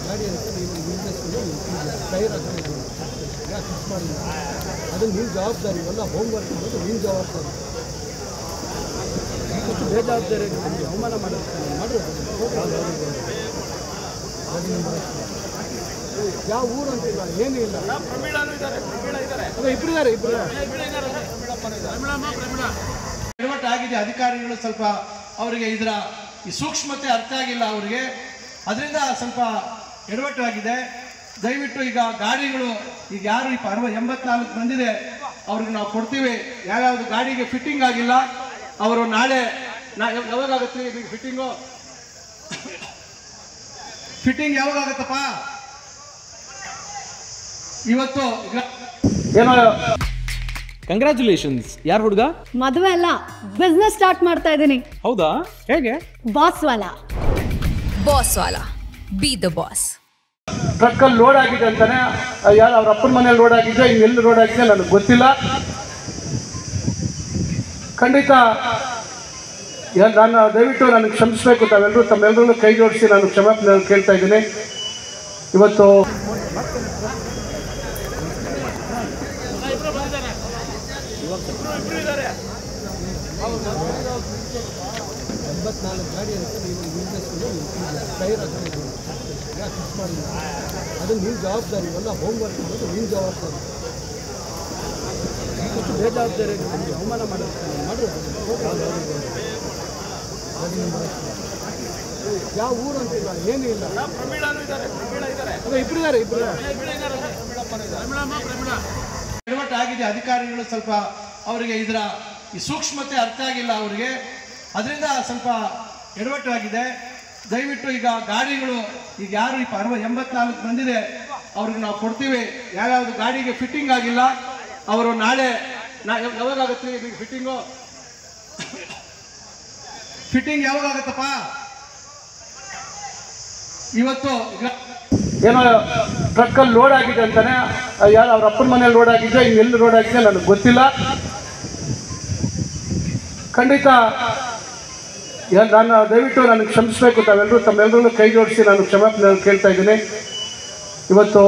ಗಾಡಿ ಅಂತ ನೀವು ಟೈರ್ ಹಾಕೊಂಡು ಫಿಕ್ಸ್ ಮಾಡಿಲ್ಲ. ಅದು ನಿಮ್ಮ ಜವಾಬ್ದಾರಿ, ಇವೆಲ್ಲ ಹೋಮ್ ವರ್ಕ್ ಮಾಡೋದು ನಿಮ್ಮ ಜವಾಬ್ದಾರಿ. ಇಷ್ಟು ಬೇಜವಾಬ್ದಾರಿ ನಿಮಗೆ ಅವಮಾನ ಮಾಡಿದ್ರೆ ಯಾವ ಊರು ಅಂತಿಲ್ಲ, ಏನೂ ಇಲ್ಲ. ಇಬ್ಬರು ಎಡವಟ್ಟು ಆಗಿದೆ. ಅಧಿಕಾರಿಗಳು ಸ್ವಲ್ಪ ಅವರಿಗೆ ಇದರ ಈ ಸೂಕ್ಷ್ಮತೆ ಅರ್ಥ ಆಗಿಲ್ಲ ಅವರಿಗೆ, ಅದರಿಂದ ಸ್ವಲ್ಪ ಎಡವಟ್ಟು ಆಗಿದೆ. ದಯವಿಟ್ಟು ಈಗ ಗಾಡಿಗಳು ಈಗ ಯಾರು 84 ಬಂದಿದೆ ಅವ್ರಿಗೆ ನಾವು ಕೊಡ್ತೀವಿ. ಯಾವ್ಯಾವುದು ಗಾಡಿಗೆ ಫಿಟ್ಟಿಂಗ್ ಆಗಿಲ್ಲ ಅವರು ನಾಳೆ ಯಾವಾಗುತ್ತೆ ಫಿಟ್ಟಿಂಗ್ ಯಾವಾಗತ್ತಪ್ಪ? ಇವತ್ತು ಏನೋ. ಕಂಗ್ರ್ಯಾಚುಲೇಷನ್ಸ್. ಯಾರು ಹುಡುಗ? ಮದುವೆ ಅಲ್ಲ, ಬಿಸ್ನೆಸ್ ಸ್ಟಾರ್ಟ್ ಮಾಡ್ತಾ ಇದ್ದೀನಿ. ಹೌದಾ? ಹೇಗೆ? ಬಾಸ್ ವಾಲಾ ಬಿ ದ ಬಾಸ್. ಟ್ರಕ್ಕಲ್ಲಿ ಲೋಡ್ ಆಗಿದೆ ಅಂತಾನೆ, ಯಾರು ಅವ್ರ ಅಪ್ಪನ ಮನೇಲಿ ಲೋಡ್ ಆಗಿದೆ, ಇನ್ನೆಲ್ಲಿ ಲೋಡ್ ಆಗಿದೆ ನನಗೆ ಗೊತ್ತಿಲ್ಲ. ಖಂಡಿತ ನಾನು ದಯವಿಟ್ಟು ನನಗೆ ಕ್ಷಮಿಸಬೇಕು. ತಮ್ಮೆಲ್ಲರೂ ಕೈ ಜೋಡಿಸಿ ನಾನು ಕ್ಷಮಾಪಣೆ ಕೇಳ್ತಾ ಇದ್ದೀನಿ. ಇವತ್ತು 84 ಗಾಡಿ ಅಂತ ನೀವು ಟೈರ್ ಹಾಕೊಂಡು ಫಿಕ್ಸ್ ಮಾಡಿಲ್ಲ. ಅದು ನಿಮ್ಮ ಜವಾಬ್ದಾರಿ, ಇವೆಲ್ಲ ಹೋಮ್ ವರ್ಕ್ ಮಾಡೋದು ನಿಮ್ಮ ಜವಾಬ್ದಾರಿ. ಇಷ್ಟು ಬೇಜವಾಬ್ದಾರಿ ನಿಮಗೆ ಅವಮಾನ ಮಾಡಿದ್ರೆ ಯಾವ ಊರು ಅಂತಿಲ್ಲ, ಏನೂ ಇಲ್ಲ. ಇಬ್ಬರು ಎಡವಟ್ಟು ಆಗಿದೆ. ಅಧಿಕಾರಿಗಳು ಸ್ವಲ್ಪ ಅವರಿಗೆ ಇದರ ಈ ಸೂಕ್ಷ್ಮತೆ ಅರ್ಥ ಆಗಿಲ್ಲ ಅವರಿಗೆ, ಅದರಿಂದ ಸ್ವಲ್ಪ ಎಡವಟ್ಟು ಆಗಿದೆ. ದಯವಿಟ್ಟು ಈಗ ಗಾಡಿಗಳು ಈಗ ಯಾರು 84 ಬಂದಿದೆ ಅವ್ರಿಗೆ ನಾವು ಕೊಡ್ತೀವಿ. ಯಾವ್ಯಾವುದು ಗಾಡಿಗೆ ಫಿಟ್ಟಿಂಗ್ ಆಗಿಲ್ಲ ಅವರು ನಾಳೆ ಯಾವಾಗುತ್ತೆ ಫಿಟ್ಟಿಂಗ್ ಯಾವಾಗತ್ತಪ್ಪ? ಇವತ್ತು ಏನೋ ಟ್ರಕ್ಕಲ್ಲಿ ಲೋಡ್ ಆಗಿದೆ ಅಂತಾನೆ, ಯಾರು ಅವ್ರ ಅಪ್ಪನ ಮನೇಲಿ ಲೋಡ್ ಆಗಿದೆ, ಇನ್ನೆಲ್ಲಿ ಲೋಡ್ ಆಗಿದೆ ನನಗೆ ಗೊತ್ತಿಲ್ಲ. ಖಂಡಿತ ನಾನು ದಯವಿಟ್ಟು ನನಗೆ ಕ್ಷಮಿಸಬೇಕು. ತಮ್ಮೆಲ್ಲರೂ ಕೈ ಜೋಡಿಸಿ ನಾನು ಕ್ಷಮಾಪಣೆ ಕೇಳ್ತಾ ಇದ್ದೀನಿ. ಇವತ್ತು